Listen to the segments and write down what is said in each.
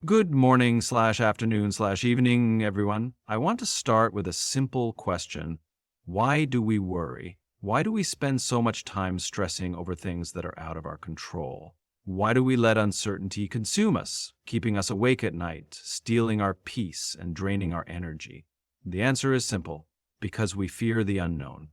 Good morning slash afternoon slash evening, everyone. I want to start with a simple question. Why do we worry? Why do we spend so much time stressing over things that are out of our control? Why do we let uncertainty consume us, keeping us awake at night, stealing our peace and draining our energy? The answer is simple: because we fear the unknown.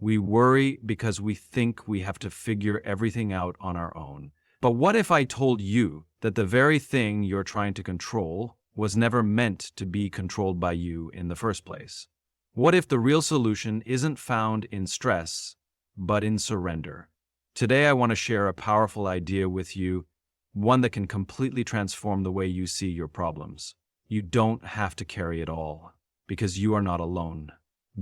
We worry because we think we have to figure everything out on our own. But what if I told you that the very thing you're trying to control was never meant to be controlled by you in the first place? What if the real solution isn't found in stress, but in surrender? Today, I want to share a powerful idea with you, one that can completely transform the way you see your problems. You don't have to carry it all, because you are not alone.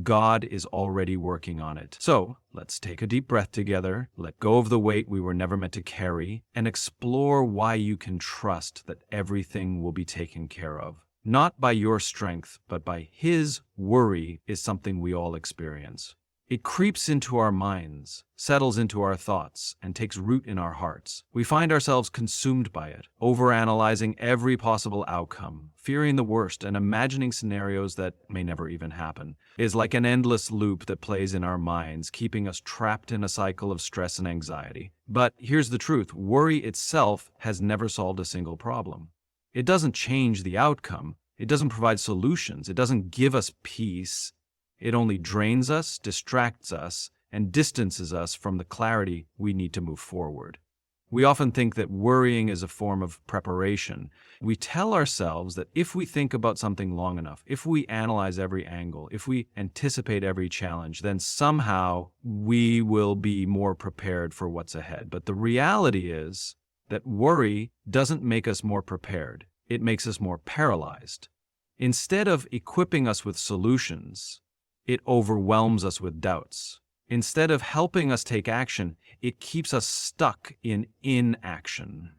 God is already working on it. So let's take a deep breath together, let go of the weight we were never meant to carry, and explore why you can trust that everything will be taken care of. Not by your strength, but by His. Worry is something we all experience. It creeps into our minds, settles into our thoughts, and takes root in our hearts. We find ourselves consumed by it, overanalyzing every possible outcome, fearing the worst, and imagining scenarios that may never even happen. It is like an endless loop that plays in our minds, keeping us trapped in a cycle of stress and anxiety. But here's the truth: worry itself has never solved a single problem. It doesn't change the outcome. It doesn't provide solutions. It doesn't give us peace. It only drains us, distracts us, and distances us from the clarity we need to move forward. We often think that worrying is a form of preparation. We tell ourselves that if we think about something long enough, if we analyze every angle, if we anticipate every challenge, then somehow we will be more prepared for what's ahead. But the reality is that worry doesn't make us more prepared. It makes us more paralyzed. Instead of equipping us with solutions, it overwhelms us with doubts. Instead of helping us take action, it keeps us stuck in inaction.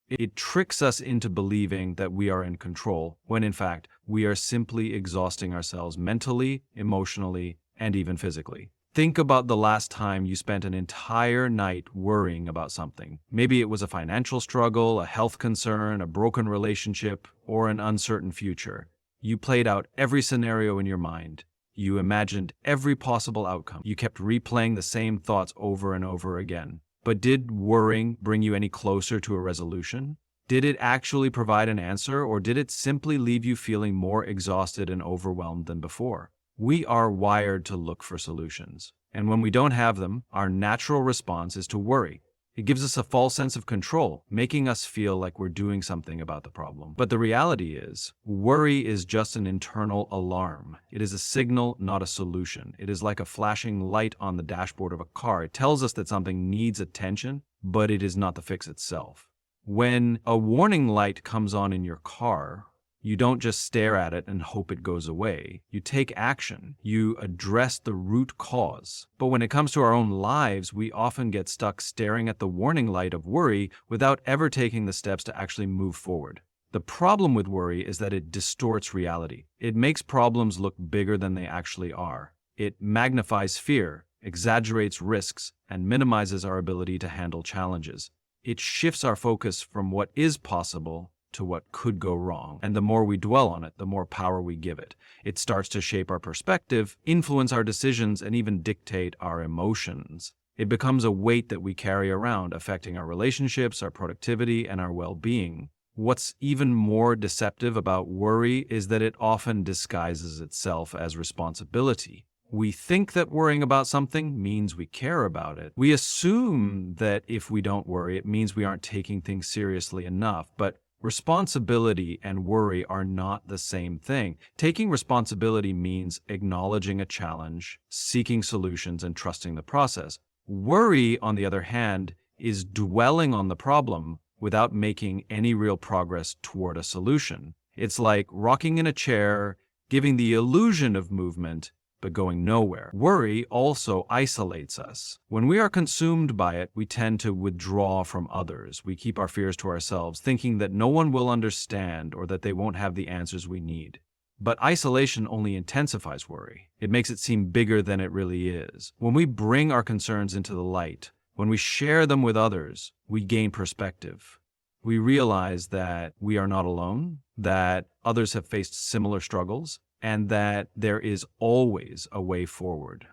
It tricks us into believing that we are in control, when in fact, we are simply exhausting ourselves mentally, emotionally, and even physically. Think about the last time you spent an entire night worrying about something. Maybe it was a financial struggle, a health concern, a broken relationship, or an uncertain future. You played out every scenario in your mind. You imagined every possible outcome. You kept replaying the same thoughts over and over again. But did worrying bring you any closer to a resolution? Did it actually provide an answer, or did it simply leave you feeling more exhausted and overwhelmed than before? We are wired to look for solutions. And when we don't have them, our natural response is to worry. It gives us a false sense of control, making us feel like we're doing something about the problem. But the reality is, worry is just an internal alarm. It is a signal, not a solution. It is like a flashing light on the dashboard of a car. It tells us that something needs attention, but it is not the fix itself. When a warning light comes on in your car, you don't just stare at it and hope it goes away. You take action. You address the root cause. But when it comes to our own lives, we often get stuck staring at the warning light of worry without ever taking the steps to actually move forward. The problem with worry is that it distorts reality. It makes problems look bigger than they actually are. It magnifies fear, exaggerates risks, and minimizes our ability to handle challenges. It shifts our focus from what is possible to what could go wrong. And the more we dwell on it, the more power we give it. It starts to shape our perspective, influence our decisions, and even dictate our emotions. It becomes a weight that we carry around, affecting our relationships, our productivity, and our well-being. What's even more deceptive about worry is that it often disguises itself as responsibility. We think that worrying about something means we care about it. We assume that if we don't worry, it means we aren't taking things seriously enough. But responsibility and worry are not the same thing. Taking responsibility means acknowledging a challenge, seeking solutions, and trusting the process. Worry, on the other hand, is dwelling on the problem without making any real progress toward a solution. It's like rocking in a chair, giving the illusion of movement, but going nowhere. Worry also isolates us. When we are consumed by it, we tend to withdraw from others. We keep our fears to ourselves, thinking that no one will understand or that they won't have the answers we need. But isolation only intensifies worry. It makes it seem bigger than it really is. When we bring our concerns into the light, when we share them with others, we gain perspective. We realize that we are not alone, that others have faced similar struggles, and that there is always a way forward.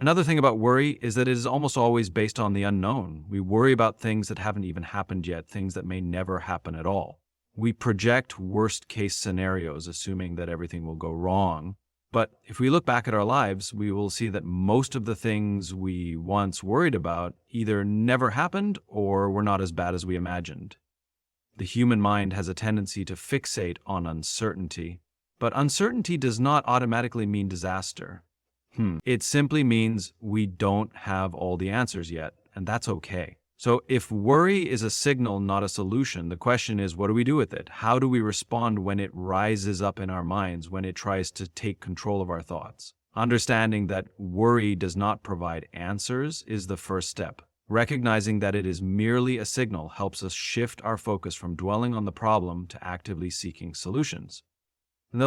Another thing about worry is that it is almost always based on the unknown. We worry about things that haven't even happened yet, things that may never happen at all. We project worst-case scenarios, assuming that everything will go wrong. But if we look back at our lives, we will see that most of the things we once worried about either never happened or were not as bad as we imagined. The human mind has a tendency to fixate on uncertainty, but uncertainty does not automatically mean disaster. It simply means we don't have all the answers yet, and that's okay. So if worry is a signal, not a solution, the question is, what do we do with it? How do we respond when it rises up in our minds, when it tries to take control of our thoughts? Understanding that worry does not provide answers is the first step. Recognizing that it is merely a signal helps us shift our focus from dwelling on the problem to actively seeking solutions.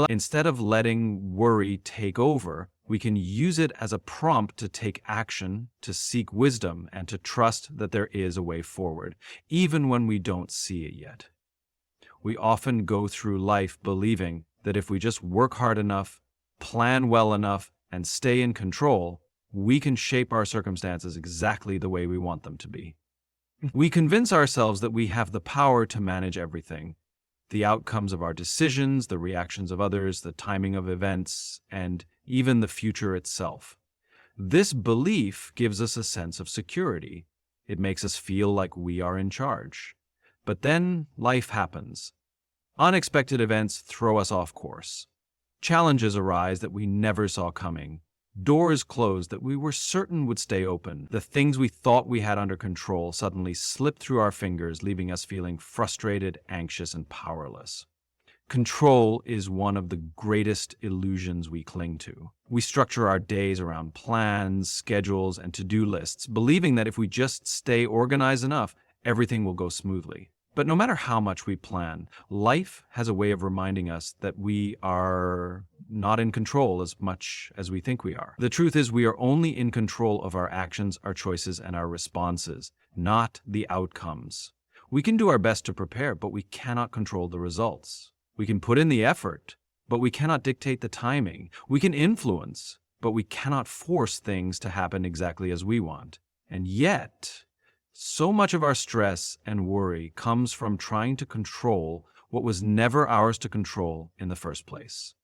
Instead of letting worry take over, we can use it as a prompt to take action, to seek wisdom, and to trust that there is a way forward, even when we don't see it yet. We often go through life believing that if we just work hard enough, plan well enough, and stay in control, we can shape our circumstances exactly the way we want them to be. We convince ourselves that we have the power to manage everything. The outcomes of our decisions, the reactions of others, the timing of events, and even the future itself. This belief gives us a sense of security. It makes us feel like we are in charge. But then life happens. Unexpected events throw us off course. Challenges arise that we never saw coming. Doors close that we were certain would stay open. The things we thought we had under control suddenly slip through our fingers, leaving us feeling frustrated, anxious, and powerless. Control is one of the greatest illusions we cling to. We structure our days around plans, schedules, and to-do lists, believing that if we just stay organized enough, everything will go smoothly. But no matter how much we plan, life has a way of reminding us that we are not in control as much as we think we are. The truth is, we are only in control of our actions, our choices, and our responses, not the outcomes. We can do our best to prepare, but we cannot control the results. We can put in the effort, but we cannot dictate the timing. We can influence, but we cannot force things to happen exactly as we want. And yet, so much of our stress and worry comes from trying to control what was never ours to control in the first place.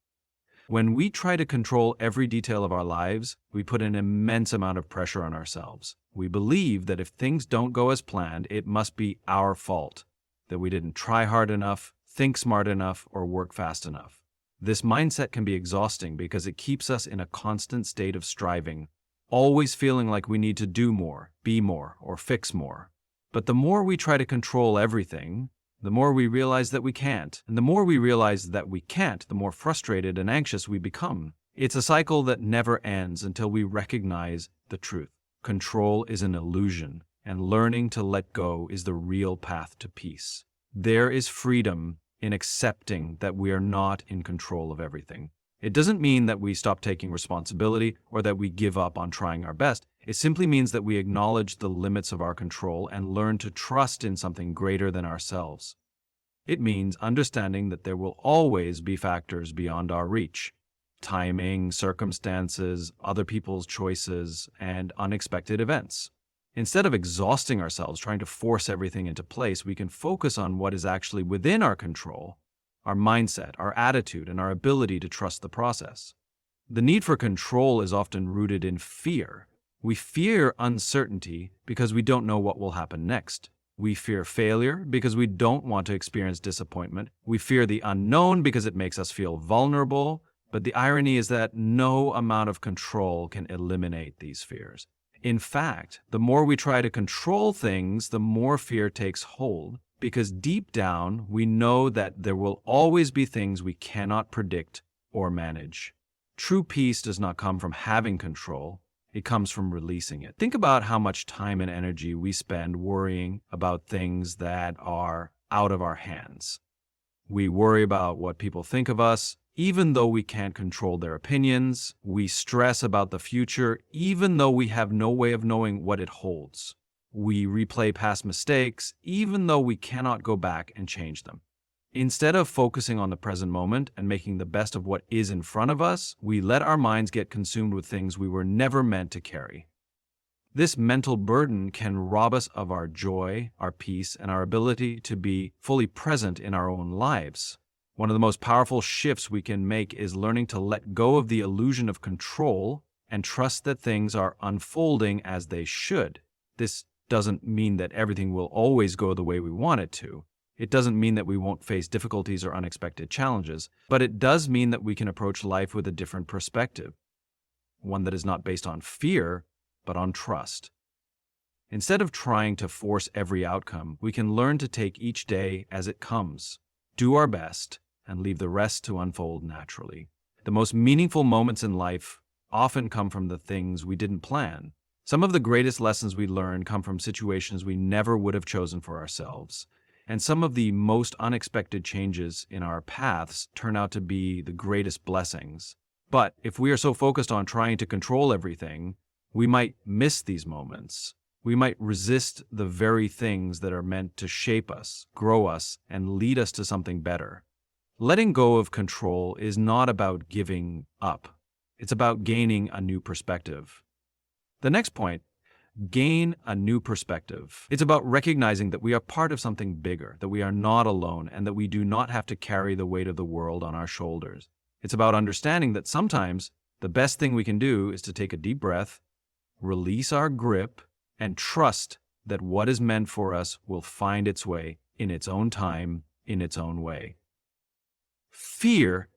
When we try to control every detail of our lives, we put an immense amount of pressure on ourselves. We believe that if things don't go as planned, it must be our fault, that we didn't try hard enough, think smart enough, or work fast enough. This mindset can be exhausting because it keeps us in a constant state of striving, always feeling like we need to do more, be more, or fix more. But the more we try to control everything, the more we realize that we can't. And the more we realize that we can't, the more frustrated and anxious we become. It's a cycle that never ends until we recognize the truth. Control is an illusion, and learning to let go is the real path to peace. There is freedom in accepting that we are not in control of everything. It doesn't mean that we stop taking responsibility or that we give up on trying our best. It simply means that we acknowledge the limits of our control and learn to trust in something greater than ourselves. It means understanding that there will always be factors beyond our reach: timing, circumstances, other people's choices, and unexpected events. Instead of exhausting ourselves trying to force everything into place, we can focus on what is actually within our control: our mindset, our attitude, and our ability to trust the process. The need for control is often rooted in fear. We fear uncertainty because we don't know what will happen next. We fear failure because we don't want to experience disappointment. We fear the unknown because it makes us feel vulnerable. But the irony is that no amount of control can eliminate these fears. In fact, the more we try to control things, the more fear takes hold. Because deep down, we know that there will always be things we cannot predict or manage. True peace does not come from having control. It comes from releasing it. Think about how much time and energy we spend worrying about things that are out of our hands. We worry about what people think of us, even though we can't control their opinions. We stress about the future, even though we have no way of knowing what it holds. We replay past mistakes, even though we cannot go back and change them. Instead of focusing on the present moment and making the best of what is in front of us, we let our minds get consumed with things we were never meant to carry. This mental burden can rob us of our joy, our peace, and our ability to be fully present in our own lives. One of the most powerful shifts we can make is learning to let go of the illusion of control and trust that things are unfolding as they should. This doesn't mean that everything will always go the way we want it to. It doesn't mean that we won't face difficulties or unexpected challenges, but it does mean that we can approach life with a different perspective, one that is not based on fear, but on trust. Instead of trying to force every outcome, we can learn to take each day as it comes, do our best, and leave the rest to unfold naturally. The most meaningful moments in life often come from the things we didn't plan. Some of the greatest lessons we learn come from situations we never would have chosen for ourselves. And some of the most unexpected changes in our paths turn out to be the greatest blessings. But if we are so focused on trying to control everything, we might miss these moments. We might resist the very things that are meant to shape us, grow us, and lead us to something better. Letting go of control is not about giving up. It's about gaining a new perspective. The next point, gain a new perspective. It's about recognizing that we are part of something bigger, that we are not alone, and that we do not have to carry the weight of the world on our shoulders. It's about understanding that sometimes the best thing we can do is to take a deep breath, release our grip, and trust that what is meant for us will find its way in its own time, in its own way. Fear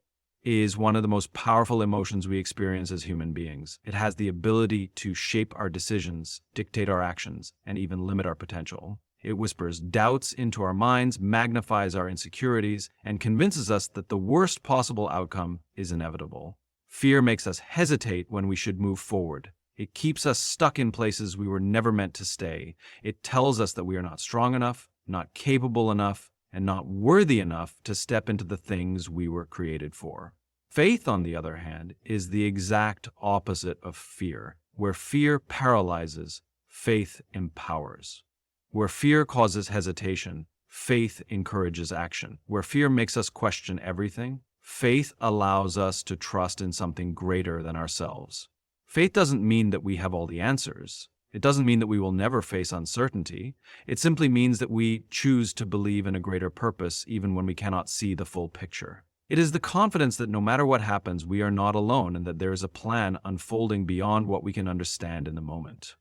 is one of the most powerful emotions we experience as human beings. It has the ability to shape our decisions, dictate our actions, and even limit our potential. It whispers doubts into our minds, magnifies our insecurities, and convinces us that the worst possible outcome is inevitable. Fear makes us hesitate when we should move forward. It keeps us stuck in places we were never meant to stay. It tells us that we are not strong enough, not capable enough, and not worthy enough to step into the things we were created for. Faith, on the other hand, is the exact opposite of fear. Where fear paralyzes, faith empowers. Where fear causes hesitation, faith encourages action. Where fear makes us question everything, faith allows us to trust in something greater than ourselves. Faith doesn't mean that we have all the answers. It doesn't mean that we will never face uncertainty. It simply means that we choose to believe in a greater purpose even when we cannot see the full picture. It is the confidence that no matter what happens, we are not alone and that there is a plan unfolding beyond what we can understand in the moment.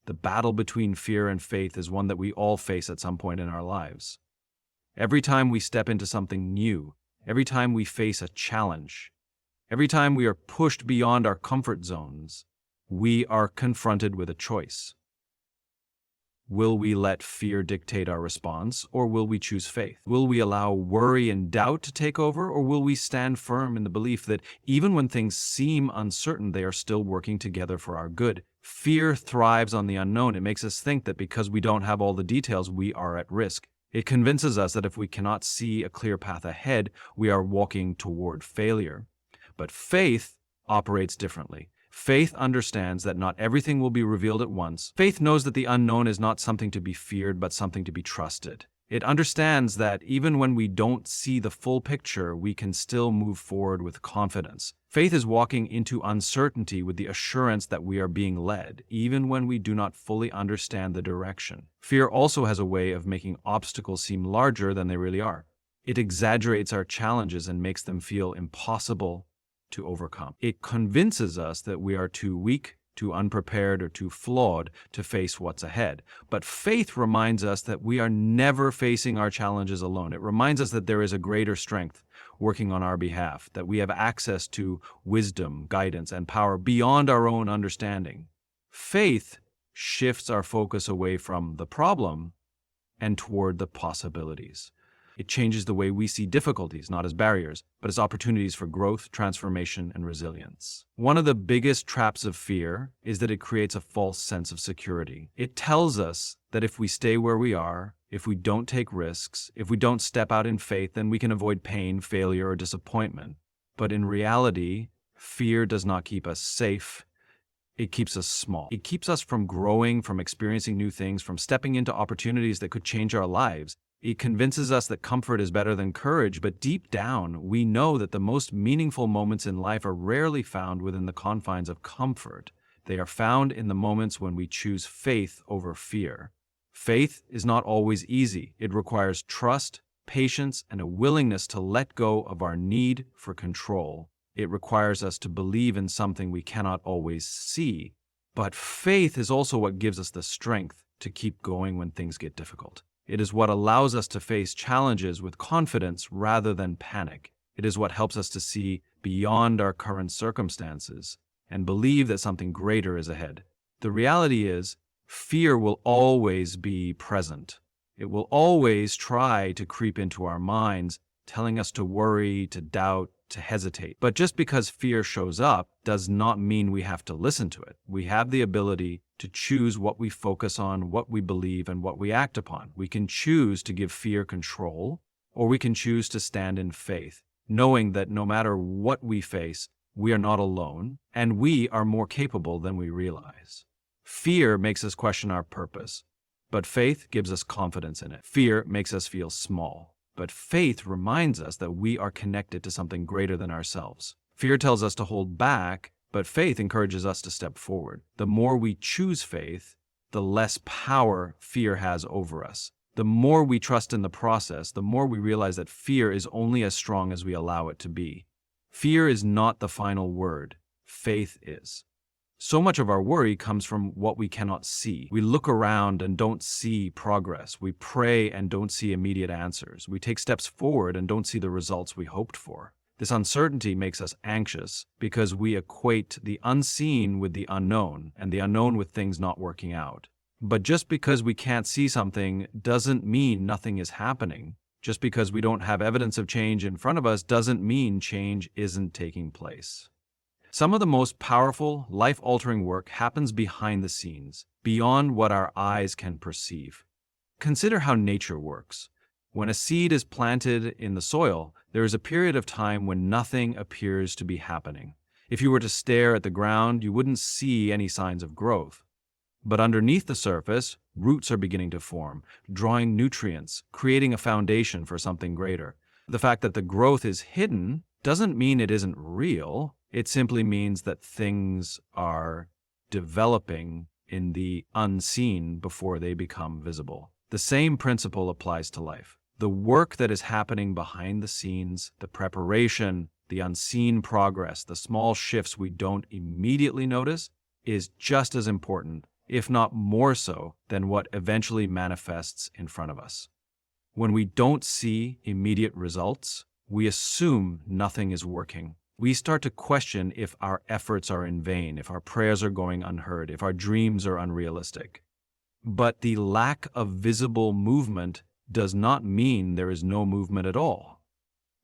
The battle between fear and faith is one that we all face at some point in our lives. Every time we step into something new, every time we face a challenge, every time we are pushed beyond our comfort zones, we are confronted with a choice. Will we let fear dictate our response, or will we choose faith? Will we allow worry and doubt to take over, or will we stand firm in the belief that even when things seem uncertain, they are still working together for our good? Fear thrives on the unknown. It makes us think that because we don't have all the details, we are at risk. It convinces us that if we cannot see a clear path ahead, we are walking toward failure. But faith operates differently. Faith understands that not everything will be revealed at once. Faith knows that the unknown is not something to be feared, but something to be trusted. It understands that even when we don't see the full picture, we can still move forward with confidence. Faith is walking into uncertainty with the assurance that we are being led, even when we do not fully understand the direction. Fear also has a way of making obstacles seem larger than they really are. It exaggerates our challenges and makes them feel impossible to overcome. It convinces us that we are too weak, too unprepared, or too flawed to face what's ahead. But faith reminds us that we are never facing our challenges alone. It reminds us that there is a greater strength working on our behalf, that we have access to wisdom, guidance, and power beyond our own understanding. Faith shifts our focus away from the problem and toward the possibilities. It changes the way we see difficulties, not as barriers, but as opportunities for growth, transformation, and resilience. One of the biggest traps of fear is that it creates a false sense of security. It tells us that if we stay where we are, if we don't take risks, if we don't step out in faith, then we can avoid pain, failure, or disappointment. But in reality, fear does not keep us safe. It keeps us small. It keeps us from growing, from experiencing new things, from stepping into opportunities that could change our lives. It convinces us that comfort is better than courage, but deep down, we know that the most meaningful moments in life are rarely found within the confines of comfort. They are found in the moments when we choose faith over fear. Faith is not always easy. It requires trust, patience, and a willingness to let go of our need for control. It requires us to believe in something we cannot always see. But faith is also what gives us the strength to keep going when things get difficult. It is what allows us to face challenges with confidence rather than panic. It is what helps us to see beyond our current circumstances and believe that something greater is ahead. The reality is, fear will always be present. It will always try to creep into our minds, telling us to worry, to doubt, to hesitate. But just because fear shows up does not mean we have to listen to it. We have the ability to choose what we focus on, what we believe, and what we act upon. We can choose to give fear control, or we can choose to stand in faith, knowing that no matter what we face, we are not alone, and we are more capable than we realize. Fear makes us question our purpose, but faith gives us confidence in it. Fear makes us feel small, but faith reminds us that we are connected to something greater than ourselves. Fear tells us to hold back, but faith encourages us to step forward. The more we choose faith, the less power fear has over us. The more we trust in the process, the more we realize that fear is only as strong as we allow it to be. Fear is not the final word. Faith is. So much of our worry comes from what we cannot see. We look around and don't see progress. We pray and don't see immediate answers. We take steps forward and don't see the results we hoped for. This uncertainty makes us anxious because we equate the unseen with the unknown and the unknown with things not working out. But just because we can't see something doesn't mean nothing is happening. Just because we don't have evidence of change in front of us doesn't mean change isn't taking place. Some of the most powerful, life-altering work happens behind the scenes, beyond what our eyes can perceive. Consider how nature works. When a seed is planted in the soil, there is a period of time when nothing appears to be happening. If you were to stare at the ground, you wouldn't see any signs of growth. But underneath the surface, roots are beginning to form, drawing nutrients, creating a foundation for something greater. The fact that the growth is hidden doesn't mean it isn't real. It simply means that things are developing in the unseen before they become visible. The same principle applies to life. The work that is happening behind the scenes, the preparation, the unseen progress, the small shifts we don't immediately notice, is just as important, if not more so, than what eventually manifests in front of us. When we don't see immediate results, we assume nothing is working. We start to question if our efforts are in vain, if our prayers are going unheard, if our dreams are unrealistic. But the lack of visible movement does not mean there is no movement at all.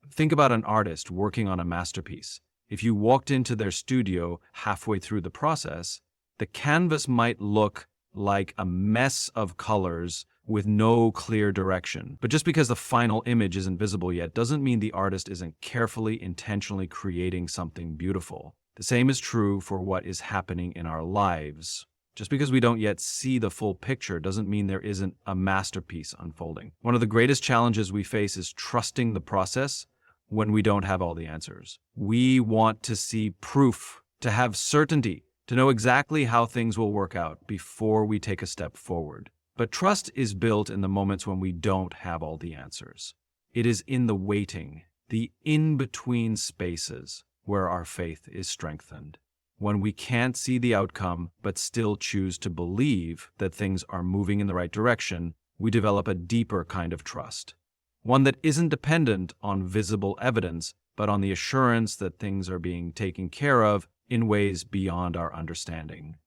Think about an artist working on a masterpiece. If you walked into their studio halfway through the process, the canvas might look like a mess of colors with no clear direction. But just because the final image isn't visible yet doesn't mean the artist isn't carefully, intentionally creating something beautiful. The same is true for what is happening in our lives. Just because we don't yet see the full picture doesn't mean there isn't a masterpiece unfolding. One of the greatest challenges we face is trusting the process when we don't have all the answers. We want to see proof, to have certainty, to know exactly how things will work out before we take a step forward. But trust is built in the moments when we don't have all the answers. It is in the waiting, the in-between spaces, where our faith is strengthened. When we can't see the outcome, but still choose to believe that things are moving in the right direction, we develop a deeper kind of trust. One that isn't dependent on visible evidence, but on the assurance that things are being taken care of in ways beyond our understanding.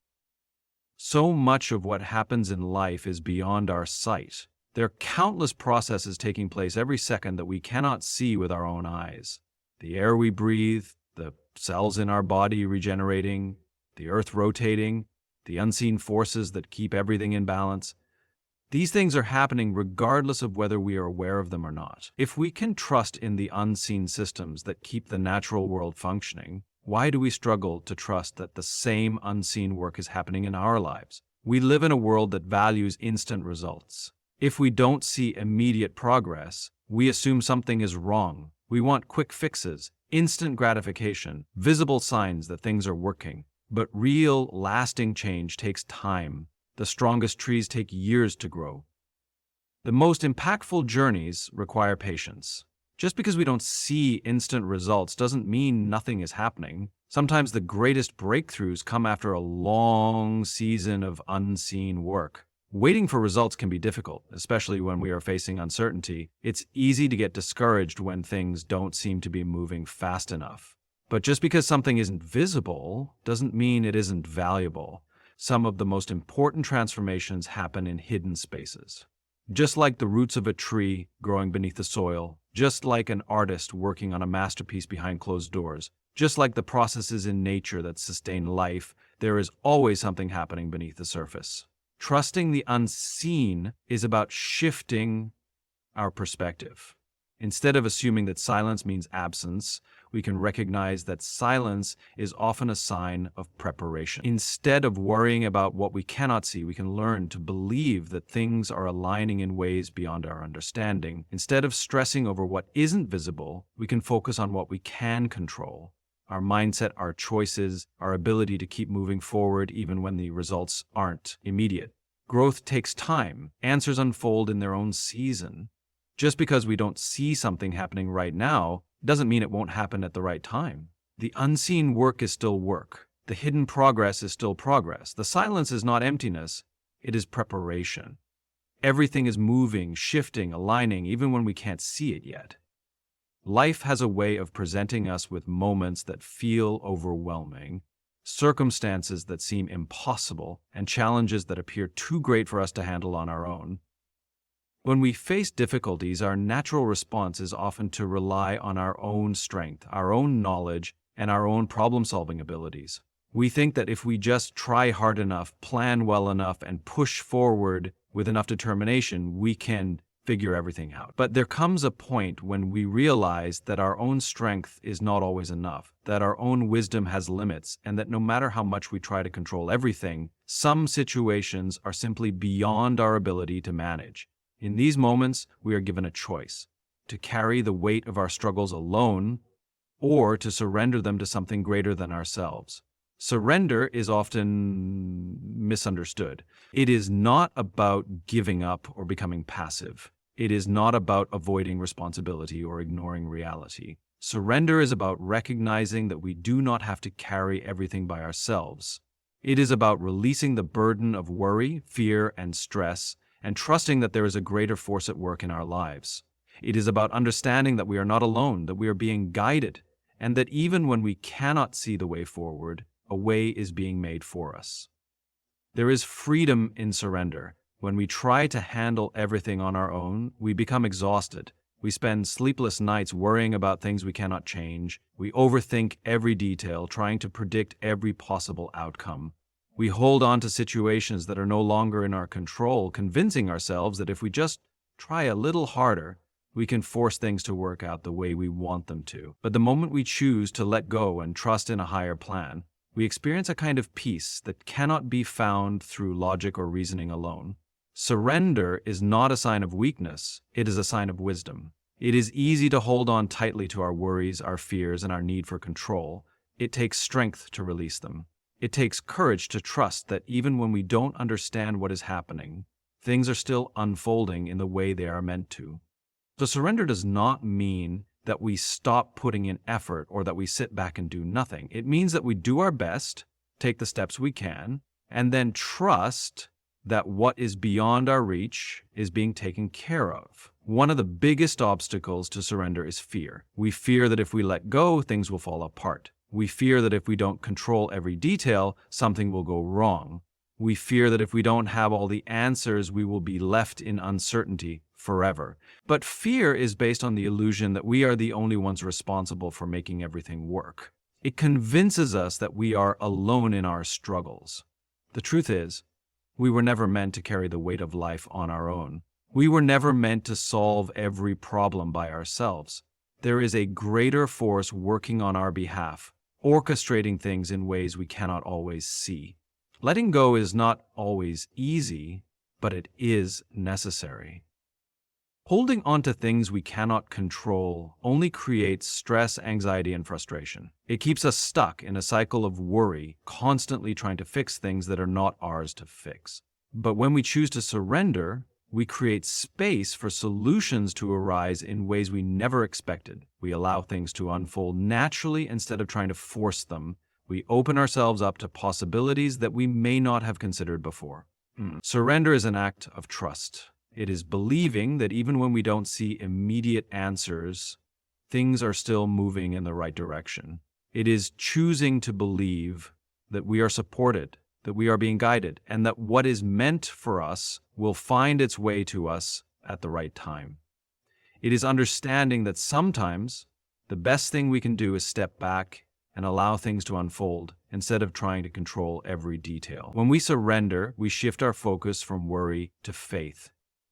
So much of what happens in life is beyond our sight. There are countless processes taking place every second that we cannot see with our own eyes. The air we breathe, the cells in our body regenerating, the earth rotating, the unseen forces that keep everything in balance. These things are happening regardless of whether we are aware of them or not. If we can trust in the unseen systems that keep the natural world functioning, Why do we struggle to trust that the same unseen work is happening in our lives? We live in a world that values instant results. If we don't see immediate progress, we assume something is wrong. We want quick fixes, instant gratification, visible signs that things are working. But real, lasting change takes time. The strongest trees take years to grow. The most impactful journeys require patience. Just because we don't see instant results doesn't mean nothing is happening. Sometimes the greatest breakthroughs come after a long season of unseen work. Waiting for results can be difficult, especially when we are facing uncertainty. It's easy to get discouraged when things don't seem to be moving fast enough. But just because something isn't visible doesn't mean it isn't valuable. Some of the most important transformations happen in hidden spaces. Just like the roots of a tree growing beneath the soil, just like an artist working on a masterpiece behind closed doors, just like the processes in nature that sustain life, there is always something happening beneath the surface. Trusting the unseen is about shifting our perspective. Instead of assuming that silence means absence, we can recognize that silence is often a sign of preparation. Instead of worrying about what we cannot see, we can learn to believe that things are aligning in ways beyond our understanding. Instead of stressing over what isn't visible, we can focus on what we can control. Our mindset, our choices, our ability to keep moving forward even when the results aren't immediate. Growth takes time. Answers unfold in their own season. Just because we don't see something happening right now doesn't mean it won't happen at the right time. The unseen work is still work. The hidden progress is still progress. The silence is not emptiness, it is preparation. Everything is moving, shifting, aligning, even when we can't see it yet. Life has a way of presenting us with moments that feel overwhelming, circumstances that seem impossible, and challenges that appear too great for us to handle on our own. When we face difficulties, our natural response is often to rely on our own strength, our own knowledge, and our own problem-solving abilities. We think that if we just try hard enough, plan well enough, and push forward with enough determination, we can figure everything out. But there comes a point when we realize that our own strength is not always enough, that our own wisdom has limits, and that no matter how much we try to control everything, some situations are simply beyond our ability to manage. In these moments, we are given a choice: to carry the weight of our struggles alone, or to surrender them to something greater than ourselves. Surrender is often misunderstood. It is not about giving up or becoming passive. It is not about avoiding responsibility or ignoring reality. Surrender is about recognizing that we do not have to carry everything by ourselves. It is about releasing the burden of worry, fear, and stress, and trusting that there is a greater force at work in our lives. It is about understanding that we are not alone, that we are being guided, and that even when we cannot see the way forward, a way is being made for us. There is freedom in surrender. When we try to handle everything on our own, we become exhausted. We spend sleepless nights worrying about things we cannot change. We overthink every detail, trying to predict every possible outcome. We hold on to situations that are no longer in our control, convincing ourselves that if we just try a little harder, we can force things to work out the way we want them to. But the moment we choose to let go and trust in a higher plan, we experience a kind of peace that cannot be found through logic or reasoning alone. Surrender is not a sign of weakness, it is a sign of wisdom. It is easy to hold on tightly to our worries, our fears, and our need for control. It takes strength to release them. It takes courage to trust that even when we don't understand what is happening, things are still unfolding in the way they are meant to. So surrender does not mean that we stop putting in effort or that we sit back and do nothing. It means that we do our best, take the steps we can, and then trust that what is beyond our reach is being taken care of. One of the biggest obstacles to surrender is fear. We fear that if we let go, things will fall apart. We fear that if we don't control every detail, something will go wrong. We fear that if we don't have all the answers, we will be left in uncertainty forever. But fear is based on the illusion that we are the only ones responsible for making everything work. It convinces us that we are alone in our struggles. The truth is, we were never meant to carry the weight of life on our own. We were never meant to solve every problem by ourselves. There is a greater force working on our behalf, orchestrating things in ways we cannot always see. Letting go is not always easy, but it is necessary. Holding on to things we cannot control only creates stress, anxiety, and frustration. It keeps us stuck in a cycle of worry, constantly trying to fix things that are not ours to fix. But when we choose to surrender, we create space for solutions to arise in ways we never expected. We allow things to unfold naturally instead of trying to force them. We open ourselves up to possibilities that we may not have considered before. Surrender is an act of trust. It is believing that even when we don't see immediate answers, things are still moving in the right direction. It is choosing to believe that we are supported, that we are being guided, and that what is meant for us will find its way to us at the right time. It is understanding that sometimes the best thing we can do is step back and allow things to unfold instead of trying to control every detail. When we surrender, we shift our focus from worry to faith.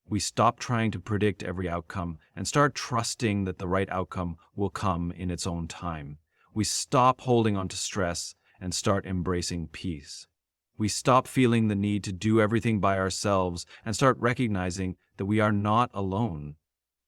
We stop trying to predict every outcome and start trusting that the right outcome will come in its own time. We stop holding on to stress and start embracing peace. We stop feeling the need to do everything by ourselves and start recognizing that we are not alone.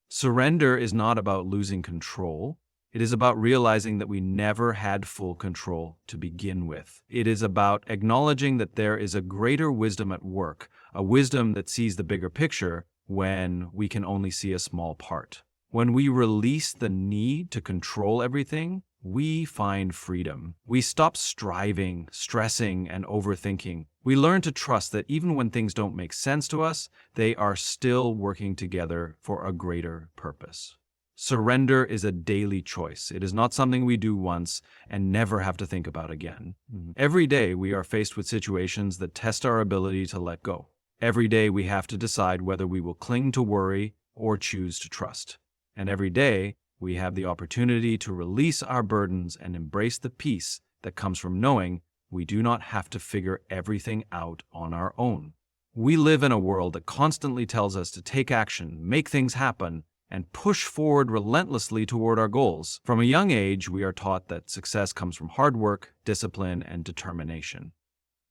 Surrender is not about losing control. It is about realizing that we never had full control to begin with. It is about acknowledging that there is a greater wisdom at work, a wisdom that sees the bigger picture when we can only see a small part. When we release the need to control everything, we find freedom. We stop striving, stressing, and overthinking. We learn to trust that even when things don't make sense to us, they are still working together for a greater purpose. Surrender is a daily choice. It is not something we do once and never have to think about again. Every day we are faced with situations that test our ability to let go. Every day we have to decide whether we will cling to worry or choose to trust. And every day we have the opportunity to release our burdens and embrace the peace that comes from knowing we do not have to figure everything out on our own. We live in a world that constantly tells us to take action, make things happen, and push forward relentlessly toward our goals. From a young age, we are taught that success comes from hard work, discipline, and determination.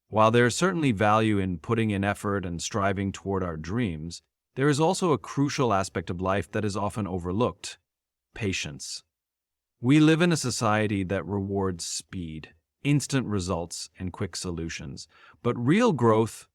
While there is certainly value in putting in effort and striving toward our dreams, there is also a crucial aspect of life that is often overlooked: patience. We live in a society that rewards speed, instant results, and quick solutions. But real growth,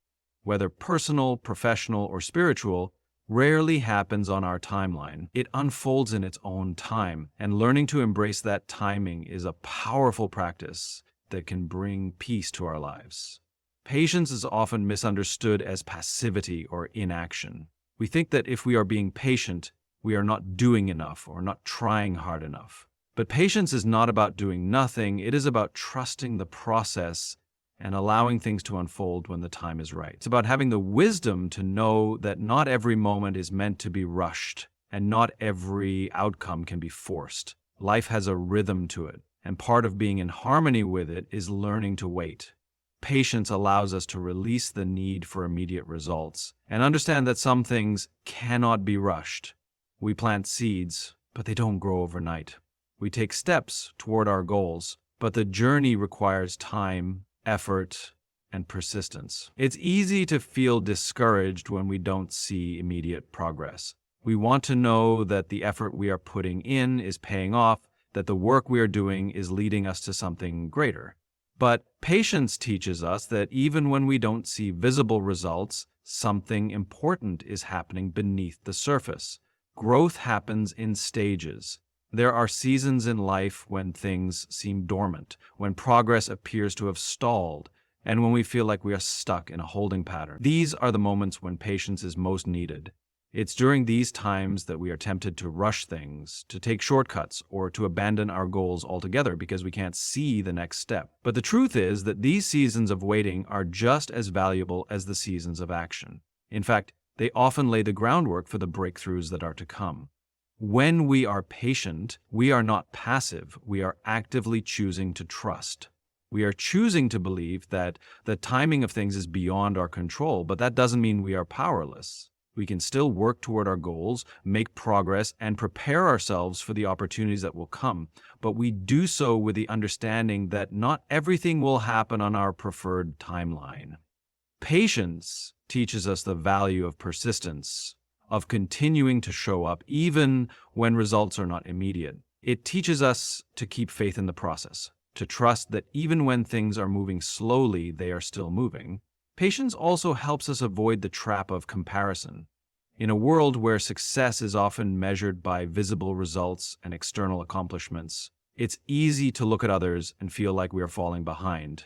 whether personal, professional, or spiritual, rarely happens on our timeline. It unfolds in its own time, and learning to embrace that timing is a powerful practice that can bring peace to our lives. Patience is often misunderstood as passivity or inaction. We think that if we are being patient, we are not doing enough or not trying hard enough. But patience is not about doing nothing. It is about trusting the process and allowing things to unfold when the time is right. It's about having the wisdom to know that not every moment is meant to be rushed, and not every outcome can be forced. Life has a rhythm to it, and part of being in harmony with it is learning to wait. Patience allows us to release the need for immediate results and understand that some things cannot be rushed. We plant seeds, but they don't grow overnight. We take steps toward our goals, but the journey requires time, effort, and persistence. It's easy to feel discouraged when we don't see immediate progress. We want to know that the effort we are putting in is paying off, that the work we are doing is leading us to something greater. But patience teaches us that even when we don't see visible results, something important is happening beneath the surface. Growth happens in stages. There are seasons in life when things seem dormant, when progress appears to have stalled, and when we feel like we are stuck in a holding pattern. These are the moments when patience is most needed. It's during these times that we are tempted to rush things, to take shortcuts, or to abandon our goals altogether because we can't see the next step. But the truth is that these seasons of waiting are just as valuable as the seasons of action. In fact, they often lay the groundwork for the breakthroughs that are to come. When we are patient, we are not passive. We are actively choosing to trust. We are choosing to believe that the timing of things is beyond our control, but that doesn't mean we are powerless. We can still work toward our goals, make progress, and prepare ourselves for the opportunities that will come. But we do so with the understanding that not everything will happen on our preferred timeline. Patience teaches us the value of persistence, of continuing to show up even when results are not immediate. It teaches us to keep faith in the process, to trust that even when things are moving slowly, they are still moving. Patience also helps us avoid the trap of comparison. In a world where success is often measured by visible results and external accomplishments, it's easy to look at others and feel like we are falling behind.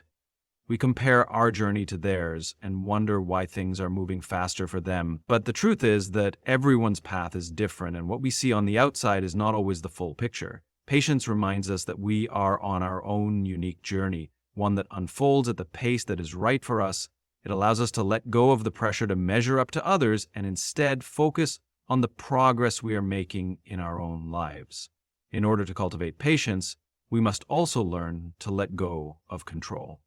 We compare our journey to theirs and wonder why things are moving faster for them. But the truth is that everyone's path is different, and what we see on the outside is not always the full picture. Patience reminds us that we are on our own unique journey, one that unfolds at the pace that is right for us. It allows us to let go of the pressure to measure up to others and instead focus on the progress we are making in our own lives. In order to cultivate patience, we must also learn to let go of control.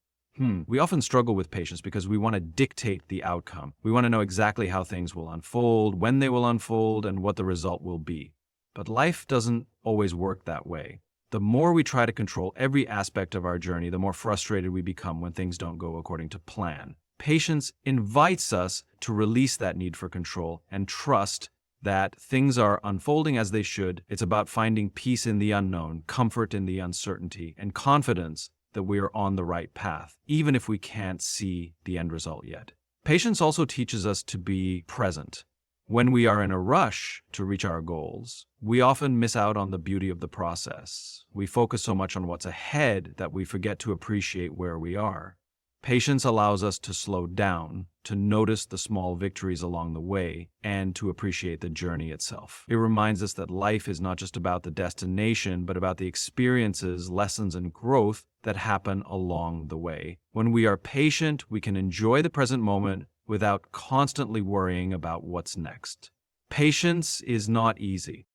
We often struggle with patience because we want to dictate the outcome. We want to know exactly how things will unfold, when they will unfold, and what the result will be. But life doesn't always work that way. The more we try to control every aspect of our journey, the more frustrated we become when things don't go according to plan. Patience invites us to release that need for control and trust that things are unfolding as they should. It's about finding peace in the unknown, comfort in the uncertainty, and confidence that we are on the right path, even if we can't see the end result yet. Patience also teaches us to be present. When we are in a rush to reach our goals, we often miss out on the beauty of the process. We focus so much on what's ahead that we forget to appreciate where we are. Patience allows us to slow down, to notice the small victories along the way, and to appreciate the journey itself. It reminds us that life is not just about the destination, but about the experiences, lessons, and growth that happen along the way. When we are patient, we can enjoy the present moment without constantly worrying about what's next. Patience is not easy.